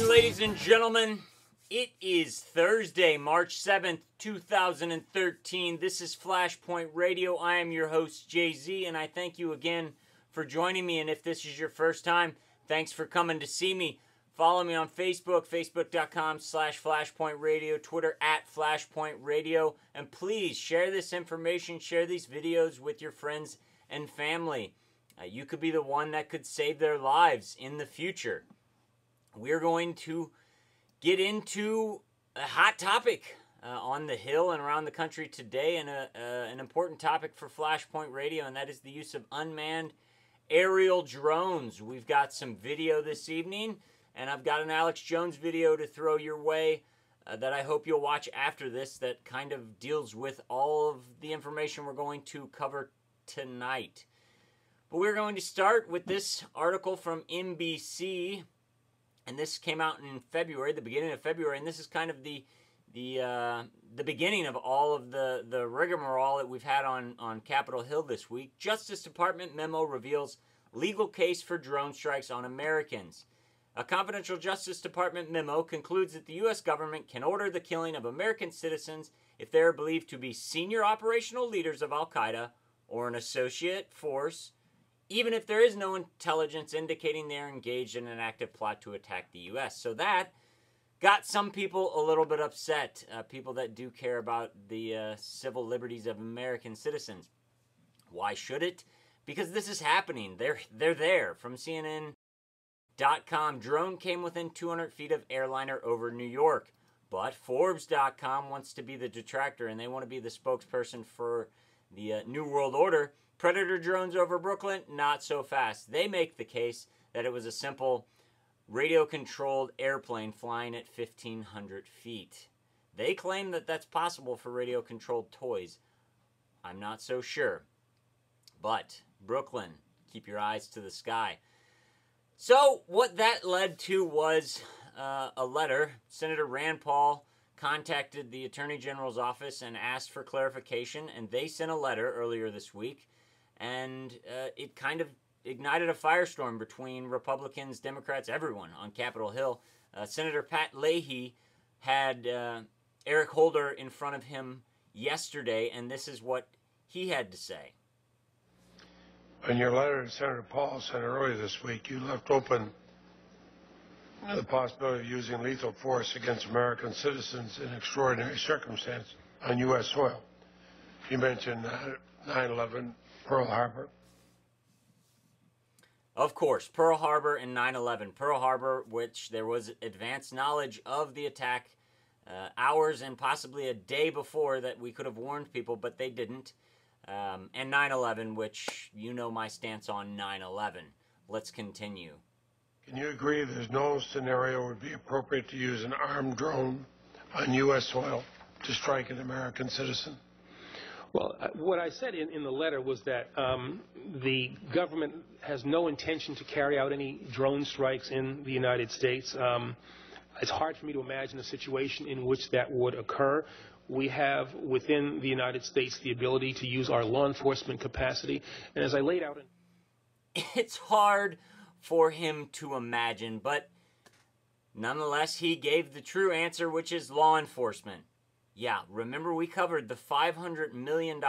Ladies and gentlemen, it is Thursday, March 7th, 2013. This is Flashpoint Radio. I am your host, Jay-Z, and I thank you again for joining me. And if this is your first time, thanks for coming to see me. Follow me on Facebook, facebook.com/FlashpointRadio, Twitter @FlashpointRadio, and please share this information, share these videos with your friends and family. You could be the one that could save their lives in the future. We're going to get into a hot topic on the Hill and around the country today, and an important topic for Flashpoint Radio, and that is the use of unmanned aerial drones. We've got some video this evening, and I've got an Alex Jones video to throw your way that I hope you'll watch after this that kind of deals with all of the information we're going to cover tonight. But we're going to start with this article from NBC. And this came out in February, the beginning of February, and this is kind of the beginning of all of the rigmarole that we've had on Capitol Hill this week. Justice Department memo reveals legal case for drone strikes on Americans. A confidential Justice Department memo concludes that the U.S. government can order the killing of American citizens if they are believed to be senior operational leaders of Al-Qaeda or an associate force, even if there is no intelligence indicating they are engaged in an active plot to attack the U.S. So that got some people a little bit upset, people that do care about the civil liberties of American citizens. Why should it? Because this is happening. They're there. From CNN.com, drone came within 200 feet of airliner over New York. But Forbes.com wants to be the detractor, and they want to be the spokesperson for the New World Order. Predator drones over Brooklyn, not so fast. They make the case that it was a simple radio-controlled airplane flying at 1,500 feet. They claim that that's possible for radio-controlled toys. I'm not so sure. But Brooklyn, keep your eyes to the sky. So what that led to was a letter. Senator Rand Paul contacted the Attorney General's office and asked for clarification, and they sent a letter earlier this week. And it kind of ignited a firestorm between Republicans, Democrats, everyone on Capitol Hill. Senator Pat Leahy had Eric Holder in front of him yesterday, and this is what he had to say. In your letter to Senator Paul sent earlier this week, you left open the possibility of using lethal force against American citizens in extraordinary circumstances on U.S. soil. You mentioned 9/11, Pearl Harbor. Of course, Pearl Harbor and 9/11. Pearl Harbor, which there was advanced knowledge of the attack hours and possibly a day before that we could have warned people, but they didn't. And 9/11, which you know my stance on 9/11. Let's continue. Can you agree there's no scenario would be appropriate to use an armed drone on U.S. soil to strike an American citizen? Well, what I said in the letter was that the government has no intention to carry out any drone strikes in the United States. It's hard for me to imagine a situation in which that would occur. We have within the United States the ability to use our law enforcement capacity. And as I laid out It's hard for him to imagine, but nonetheless, he gave the true answer, which is law enforcement. Yeah, remember we covered the $500 million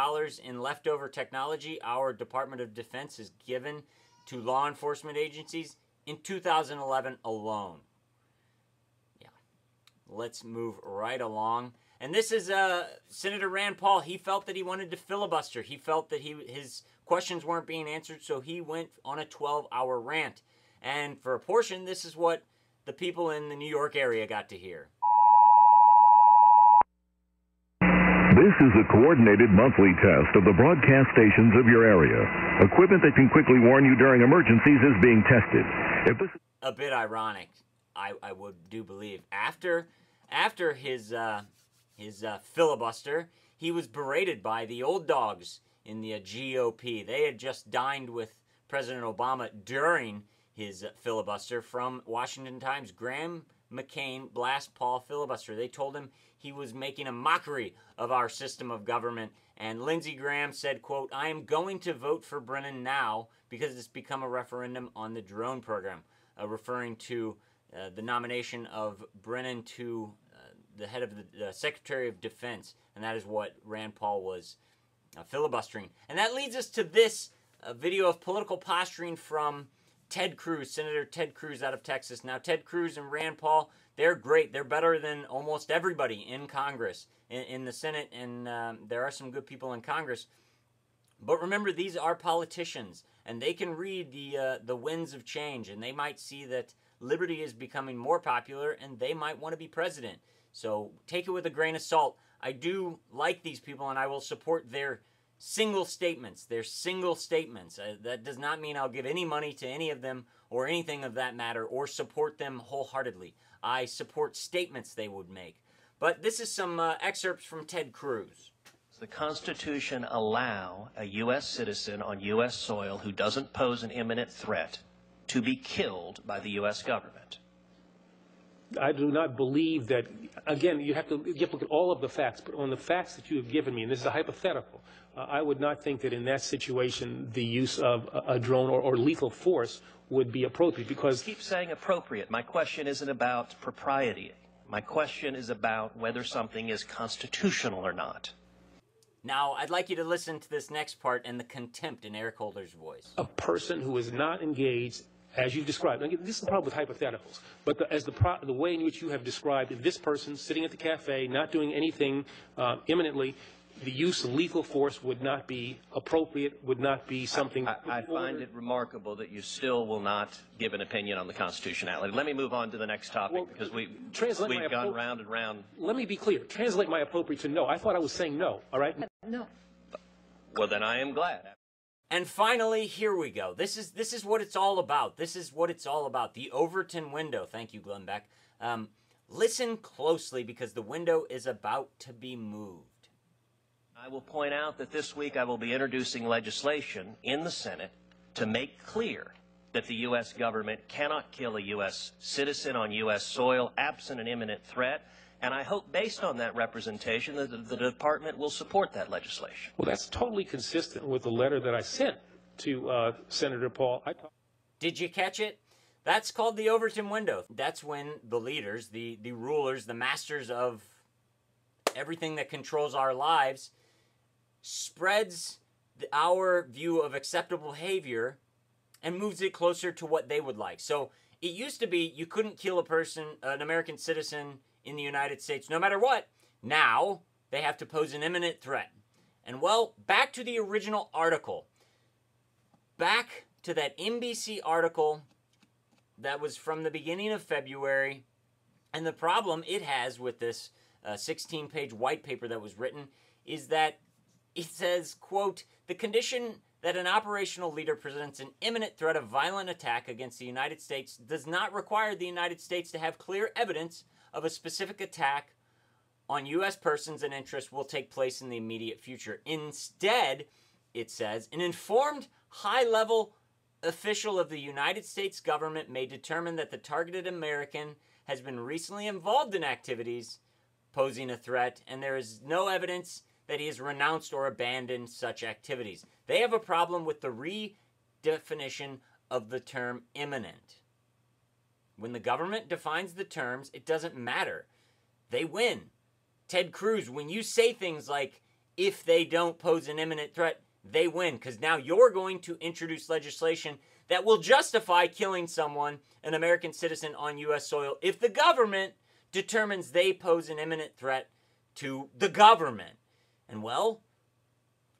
in leftover technology our Department of Defense has given to law enforcement agencies in 2011 alone. Yeah, let's move right along. And this is Senator Rand Paul. He felt that he wanted to filibuster. He felt that his questions weren't being answered, so he went on a 12-hour rant. And for a portion, this is what the people in the New York area got to hear. This is a coordinated monthly test of the broadcast stations of your area. Equipment that can quickly warn you during emergencies is being tested. If this is a bit ironic, I do believe. After his filibuster, he was berated by the old dogs in the GOP. They had just dined with President Obama during his filibuster. From Washington Times, Graham McCain blast Paul filibuster. They told him he was making a mockery of our system of government. And Lindsey Graham said, quote, "I am going to vote for Brennan now because it's become a referendum on the drone program," referring to the nomination of Brennan to the head of the Secretary of Defense. And that is what Rand Paul was filibustering. And that leads us to this video of political posturing from Ted Cruz, Senator Ted Cruz out of Texas. Now, Ted Cruz and Rand Paul, they're great. They're better than almost everybody in Congress, in the Senate, and there are some good people in Congress. But remember, these are politicians, and they can read the winds of change, and they might see that liberty is becoming more popular, and they might want to be president. So take it with a grain of salt. I do like these people, and I will support their single statements. They're single statements. That does not mean I'll give any money to any of them or anything of that matter or support them wholeheartedly. I support statements they would make. But this is some excerpts from Ted Cruz. Does the Constitution allow a U.S. citizen on U.S. soil who doesn't pose an imminent threat to be killed by the U.S. government? I do not believe that. Again, you have to look at all of the facts, but on the facts that you have given me, and this is a hypothetical, I would not think that in that situation the use of a drone or lethal force would be appropriate, because... You keep saying appropriate. My question isn't about propriety. My question is about whether something is constitutional or not. Now, I'd like you to listen to this next part and the contempt in Eric Holder's voice. A person who is not engaged, as you've described, again, this is the problem with hypotheticals, but the way in which you have described this person sitting at the cafe, not doing anything imminently, the use of lethal force would not be appropriate, would not be something... I find it remarkable that you still will not give an opinion on the constitutionality. Let me move on to the next topic, because we've gone round and round. Let me be clear. Translate my appropriate to no. I thought I was saying no, all right? No. Well, then I am glad. And finally, here we go. This is what it's all about. This is what it's all about. The Overton Window. Thank you, Glenn Beck. Listen closely, because the window is about to be moved. I will point out that this week I will be introducing legislation in the Senate to make clear that the U.S. government cannot kill a U.S. citizen on U.S. soil absent an imminent threat. And I hope, based on that representation, that the department will support that legislation. Well, that's totally consistent with the letter that I sent to Senator Paul. Did you catch it? That's called the Overton Window. That's when the leaders, the rulers, the masters of everything that controls our lives, spreads our view of acceptable behavior and moves it closer to what they would like. So it used to be you couldn't kill a person, an American citizen, in the United States, no matter what. Now they have to pose an imminent threat. And well, back to the original article. Back to that NBC article that was from the beginning of February. And the problem it has with this 16-page white paper that was written is that it says, quote, "The condition that an operational leader presents an imminent threat of violent attack against the United States does not require the United States to have clear evidence of a specific attack on U.S. persons and interests will take place in the immediate future. Instead," it says, "an informed, high-level official of the United States government may determine that the targeted American has been recently involved in activities posing a threat, and there is no evidence that he has renounced or abandoned such activities." They have a problem with the redefinition of the term imminent. When the government defines the terms, it doesn't matter. They win. Ted Cruz, when you say things like, if they don't pose an imminent threat, they win, because now you're going to introduce legislation that will justify killing someone, an American citizen, on U.S. soil if the government determines they pose an imminent threat to the government. And well,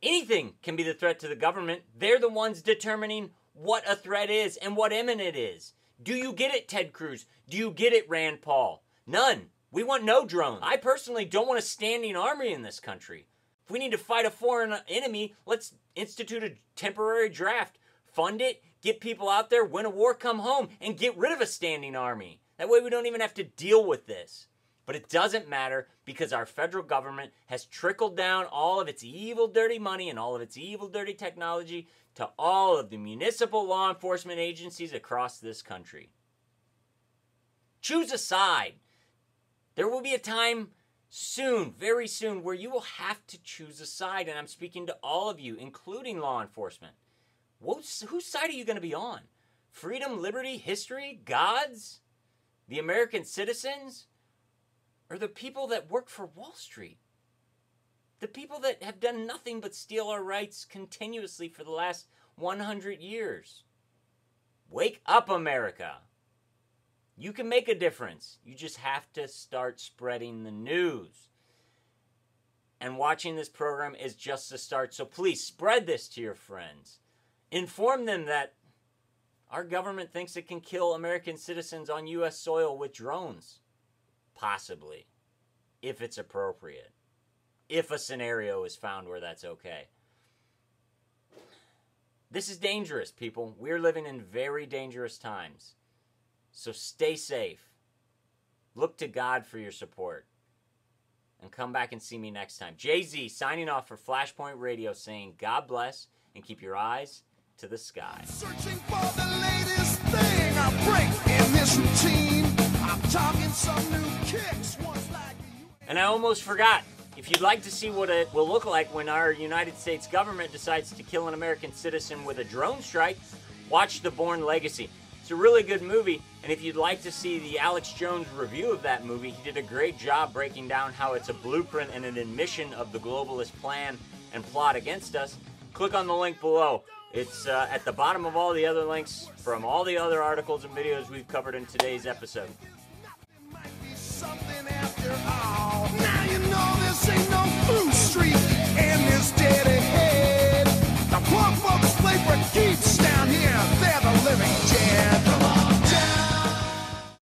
anything can be the threat to the government. They're the ones determining what a threat is and what imminent is. Do you get it, Ted Cruz? Do you get it, Rand Paul? None. We want no drones. I personally don't want a standing army in this country. If we need to fight a foreign enemy, let's institute a temporary draft, fund it, get people out there, win a war, come home, and get rid of a standing army. That way we don't even have to deal with this. But it doesn't matter because our federal government has trickled down all of its evil, dirty money and all of its evil, dirty technology to all of the municipal law enforcement agencies across this country. Choose a side. There will be a time soon, very soon, where you will have to choose a side, and I'm speaking to all of you, including law enforcement. Whose side are you going to be on? Freedom, liberty, history, gods? The American citizens? Or the people that work for Wall Street? The people that have done nothing but steal our rights continuously for the last 100 years? Wake up, America. You can make a difference. You just have to start spreading the news. And watching this program is just a start. So please spread this to your friends. Inform them that our government thinks it can kill American citizens on U.S. soil with drones. Possibly. If it's appropriate. If a scenario is found where that's okay. This is dangerous, people. We're living in very dangerous times. So stay safe. Look to God for your support. And come back and see me next time. Jay-Z signing off for Flashpoint Radio saying God bless and keep your eyes to the sky. Searching for the latest thing I break in this routine. I'm talking some new kicks. And I almost forgot. If you'd like to see what it will look like when our United States government decides to kill an American citizen with a drone strike, watch The Bourne Legacy. It's a really good movie, and if you'd like to see the Alex Jones review of that movie, he did a great job breaking down how it's a blueprint and an admission of the globalist plan and plot against us. Click on the link below. It's at the bottom of all the other links from all the other articles and videos we've covered in today's episode.